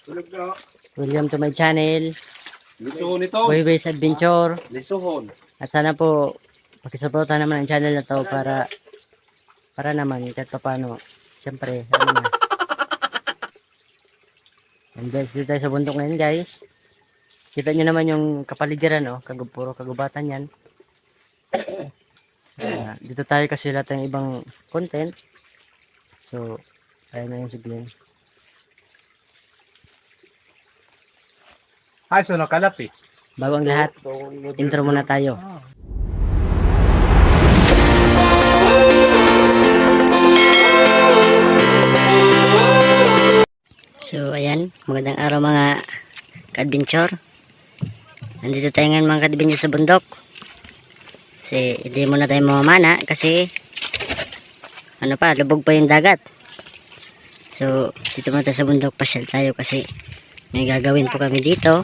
Tulog na. Welcome to my channel, Lisuhon ito. Boyways Adventure. Lisuhon. At sana po pakisuporta naman ang channel na to para naman kahit pa paano. Siyempre, ano na. And guys, dito tayo sa bundok ngayon guys. Kita nyo naman yung kapaligiran, oh. Puro kagubatan yan. Dito tayo kasi lahat ng ibang content. So, ayun na yung si Glenn. Ay, so nakalapit. Bago ang lahat, intro muna tayo. So, ayan. Magandang araw mga ka-adventure. Nandito tayo ngayon mga ka-adventure sa bundok. Kasi hindi muna tayo mamamana kasi ano pa, lubog pa yung dagat. So, dito muna tayo sa bundok. Pasyal tayo kasi may gagawin po kami dito.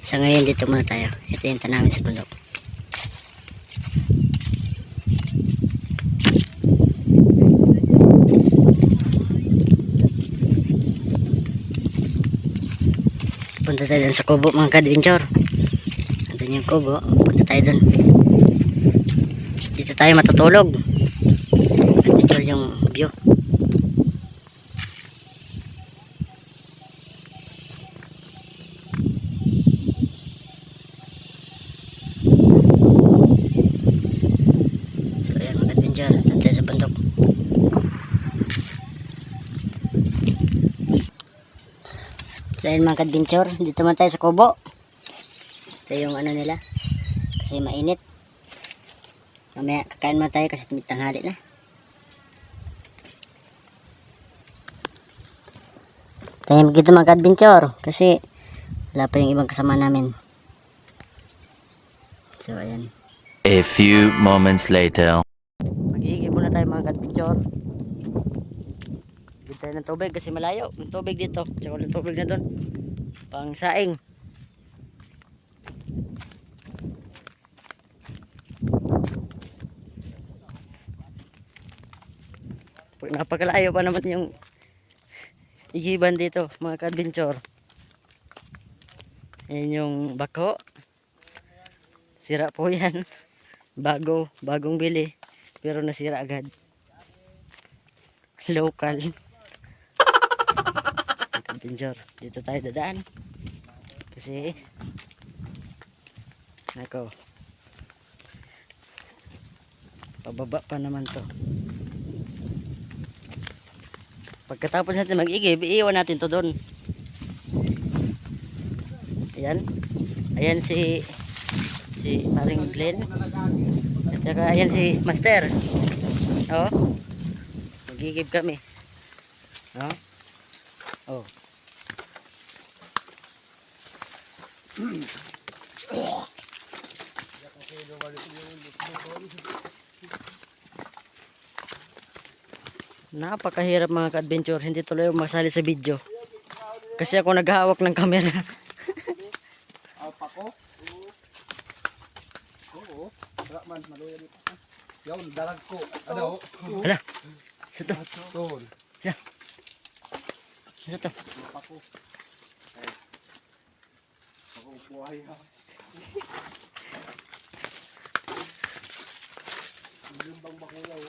Sa ngayon, dito muna tayo. Ito yung tanawin sa bundok. Punta tayo dun sa kubo mga ka-adventure. Andun yung kubo. Punta tayo dun. Dito tayo matutulog. Adventure yung view. So ayan mga adventure. Dun tayo sa bundok. So ayan mga adventure, dito man tayo sa kubo. Ito yung ano nila, kasi mainit. Mamaya kakain muna tayo kasi tanghali na. Tayo dito mga adventure kasi wala pa yung ibang kasama namin. So ayan. A few moments later. Mag-iigib muna tayo mga adventure. Bigyan tayo ng tubig kasi malayo. Yung tubig dito, tsaka yung tubig na doon. Pang saing. Napakalayo pa naman yung igiban dito mga ka-adventure. Yan yung bako. Sira po yan. Bagong bili. Pero nasira agad. Local. Adventure. Dito tayo dadaan. Kasi nako. Pababa pa naman to. Pagkatapos natin mag-igib, iiwan natin to doon. Ayan. Ayan si Paring Glenn. At saka ayan si Master. Oh. Mag-igib kami. Oh. Oh. Napakahirap mga ka-adventure, hindi tuloy masali sa video kasi ako naghahawak ng camera. Alpako? Oo. Man, maluya dito. Yung dalag ko. Ano? Hala. Sa to. Tol. Hala. Sa to. Alpako. Ako buhay ha. Yung bang bakulaw.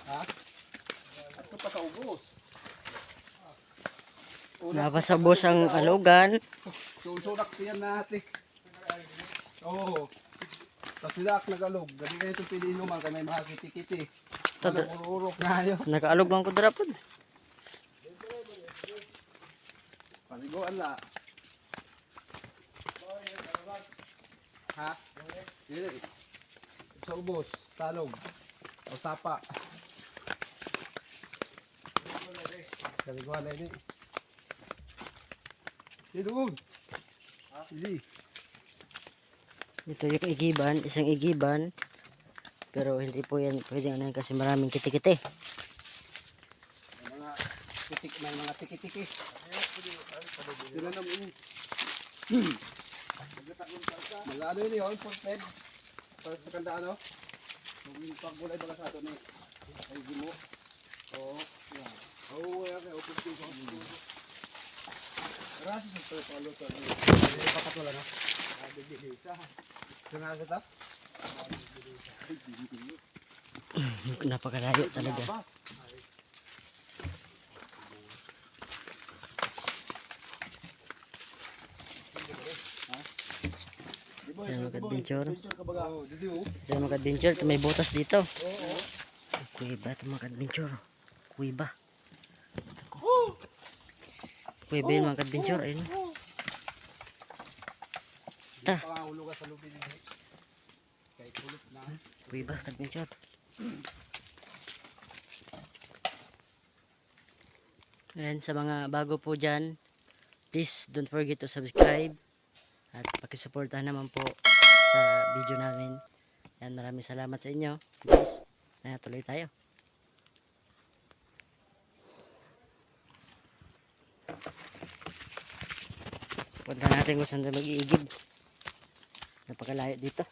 Ha? Ito pa sa ubos. Napasabos ang alugan. Susunak siya natin. Oo. Tapos sila nagalog. Gabi kayo itong piliin naman kaya may mga kiti-kiti. Ururok na yun. Nakaalog man ko drapod. Paliguan la. Ha? Dili. Sa ubos. Talog. O sapa. Paliguan na ini. Doon. Hindi. Ito yung igiban, isang igiban. Pero hindi po yan pwedeng ano kasi maraming kiti-kiti. May mga tiki-tiki. Sila naman. Mag-ano yun yun, ported. Para sa kanda ano. Yung paggulay baga sa ato ni. Ay, di mo. Oo. Yan. Oo, wala kayo. Open ko. Rasa sa pagkaluto. Hindi pa katulad na. Bigilisa. Sinaga ta? Napakalayo talaga. Yan mga adventure. Yan mga adventure. Ito may butas dito. Kuiba ito mga adventure. Kuiba. Kuiba yun mga adventure. Ayun. Ta. Pangahulugan sa lubid niya. Kay kulot na. Kuiba adventure. And sa mga bago po dyan, please don't forget to subscribe at pakisuportahan naman po sa video namin. Yan, maraming salamat sa inyo guys. Tuloy tayo. Punta natin kung saan tayo mag-iigib. Napakalayo dito.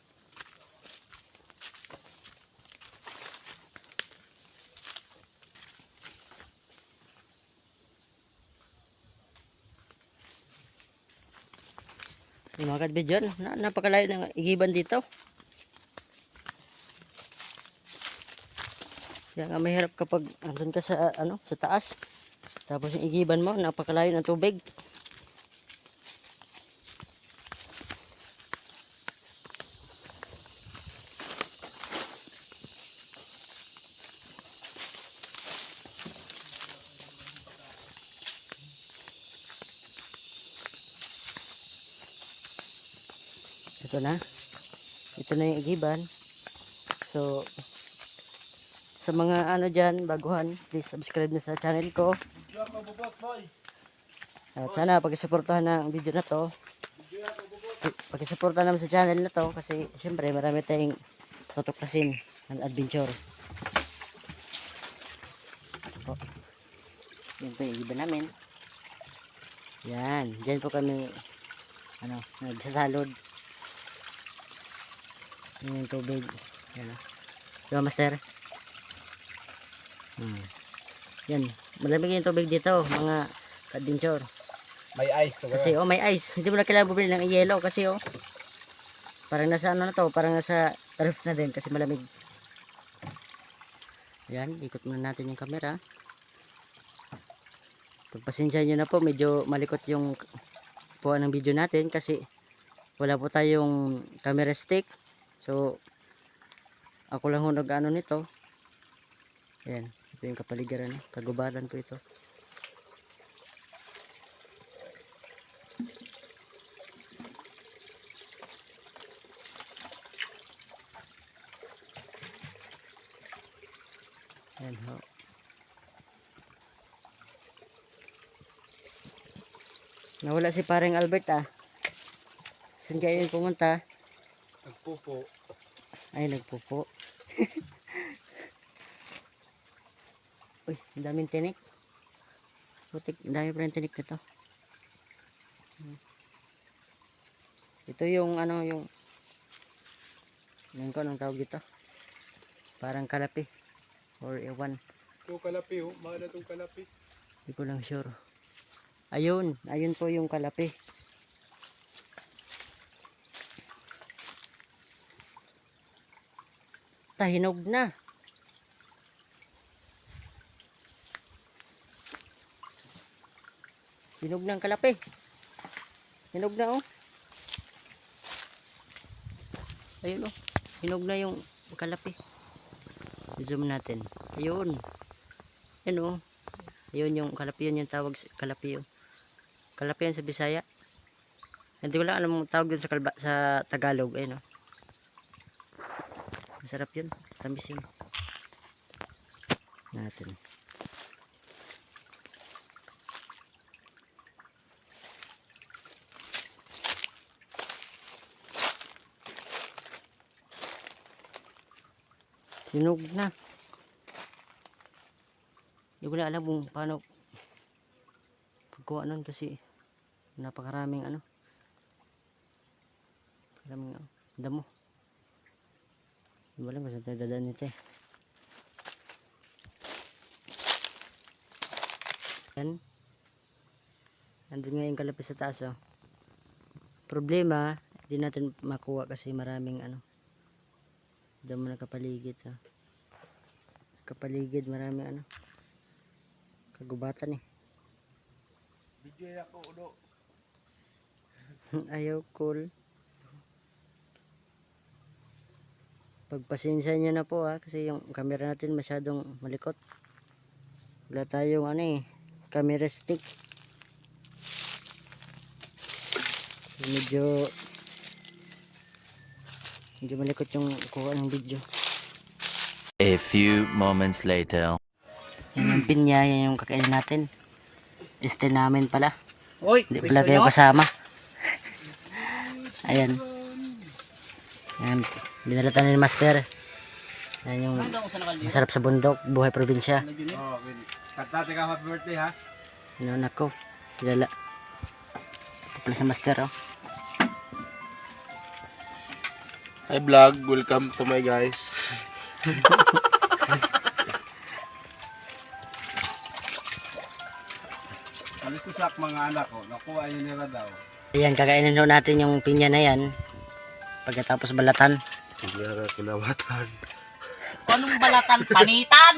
Yung mga kadbidyon, napakalayo ng igiban dito. Kaya nga mahirap kapag andun ka sa sa taas. Tapos yung igiban mo, napakalayo ng tubig. Ito na. Ito na yung igiban. So, sa mga dyan, baguhan, please subscribe na sa channel ko. At sana pag-suportahan ng video na to. Pag-suportahan naman sa channel na to kasi syempre marami tayong tutuklasin ng adventure. Ito po. Yan po yung igiban namin. Yan. Diyan po kami nagsasalod. Yan yung tubig. Yan. Diba master? Yan. Malamig yung tubig dito mga ka-adventure. May ice. Kasi may ice. Hindi mo na kailangan bumili ng yelo kasi parang nasa na to, parang nasa roof na din kasi malamig. Yan, ikot muna natin yung camera. Pagpasensya nyo na po, medyo malikot yung puan ng video natin kasi wala po tayong camera stick. So ako lang nag-ano nito. Ayan, ito yung kapaligiran, kagubatan po ito. Ayan ho. Nawala si paring Albert Saan kayo yung pumunta? Nagpupo. Ay, nagpupo. Uy, ang daming tinik. Putik, ang dami pa rin tinik nito. Ito yung yung ko anong tawag dito. Parang kalapi. Or ewan. Ito kalapi mahal na itong kalapi. Hindi ko lang sure. Ayun po yung kalapi. Hinog na. Hinog na ang kalapi. Hinog na Ayun hinog na yung kalapi. I-zoom natin. Ayun. Ayun Ayun yung kalapi, yun yung tawag kalapi Kalapi yan sa Bisaya. Hindi ko lang alam ang tawag dun sa Tagalog. Ayun Masarap yun. Tamis yun. Natin. Hinog na. Hindi ko na alam kung paano pagkuha nun kasi napakaraming maraming damo. Hindi ko alam kung saan tayo dadaan nito Yan. Nandun nga yung kalapis sa taas, oh. Problema, hindi natin makuha kasi maraming ano. Doon mo nakapaligid, oh. Kapaligid, maraming ano. Kagubatan eh. Video ako ulo. Ayaw, cool. Pagpasensya nyo na po kasi yung camera natin masyadong malikot. Wala tayong ano eh, camera stick. Medyo malikot yung kuha ng video. A few moments later. Yan yung pinya, yan yung kakainin natin. Este namin pala. Oy, Hindi pala kayo kasama. Ayan. Ayan. Binalatan ni Master. Ayan yung masarap sa bundok, buhay probinsya. Oh, kanta ka happy birthday ha. Yun ako. Kilala. Ito pala sa Master, oh. Hi vlog, welcome to my guys. Alis to sak mga anak ko. Nakuha yun nila daw. Ayan, kakainin ho natin yung pinya na yan. Pagkatapos balatan. Hindi na kinawatan. Anong balatan? Panitan!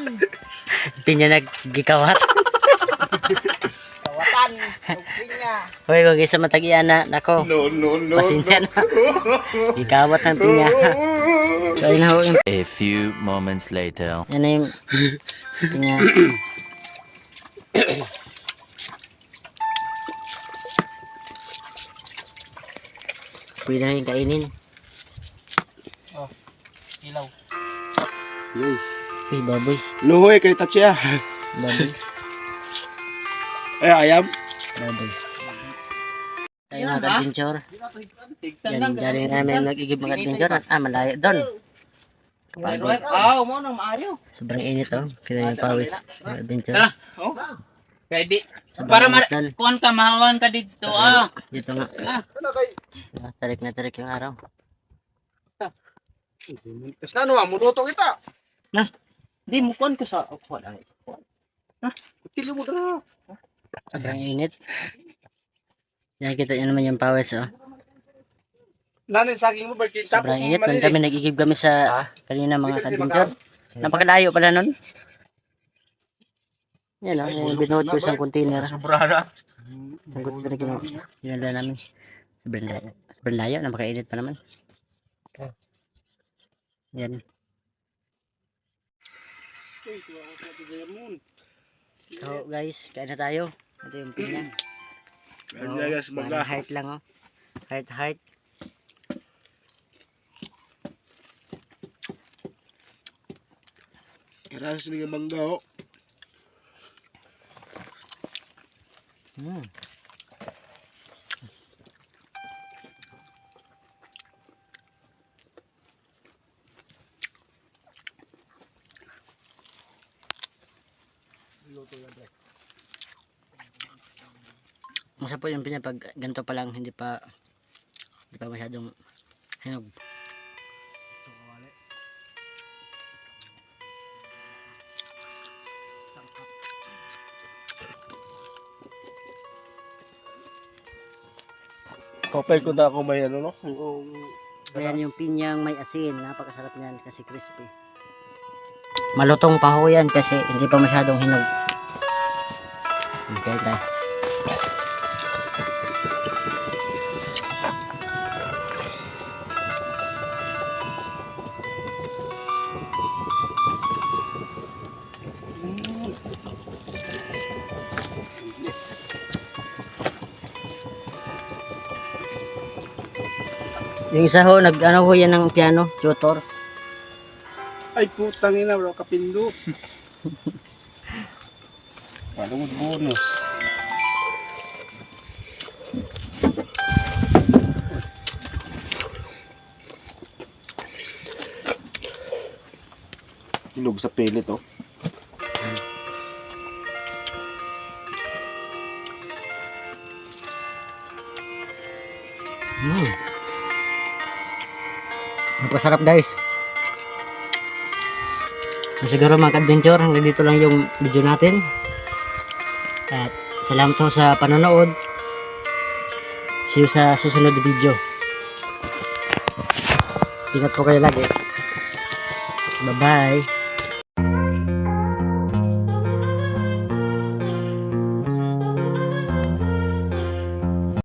Pinya na gikawat. Kawatan! Pinya! Hoy, kung isa matagian na, nako. No. Pasensya na. Gikawat ng pinya. So, ayun na ho yung A few moments later. yan na yung pinya. Pwede na yung kainin. Ilaw. Yay. Uy, baboy. Luhoy kay Tatsia. Baboy. Ayam. Baboy. Tayo mga adventure. Yan, galing namin nag-igib mga adventure. Malayo doon. Kapagod. Mo nang maayo. Sobrang init, oh. Kita yung pawis. Mga adventure. Oh. Pwede. Sobrang init doon. Kuhan ka, mahawan ka dito. Dito nga. Tarik na tarik yung araw. Tapos na ano, munuto kita. Di mo kuhan ko sa... Wala. Kutili mo na. Sobrang init. Yan, kita nyo naman yung pawis, oh. Nanin saging mo, Berkin. Sobrang init. Nung kami nag-igib kami sa kanina mga adventure. Napakalayo pala nun. Yan, oh. Yung binuhod ko isang container. Sobrana. Isang container ginala namin. Sobrang layo. Napakainit pa naman. Yan. So guys, kain na tayo. Ito yung pinya. Ano guys, Parang heart lang, oh. Heart. Karas ni mangga ho. Hmm. Masarap po yung pinya pag ganito pa lang, hindi pa masyadong hinog. Kopay ko na ako may ano no. Ayan yung pinyang may asin, napakasarap niyan kasi crispy. Malutong pa ho yan kasi hindi pa masyadong hinog. Okay tayo. Yung isa ho, nag-ano ho yan ng piano, tutor. Ay putang ina bro, kapindo. Palungod bonus. Hinog sa pellet oh. Napasarap guys. Siguro mga adventure, hanggang dito lang yung video natin. At salamat po sa panonood. See you sa susunod na video. Ingat po kayo lagi. Bye-bye.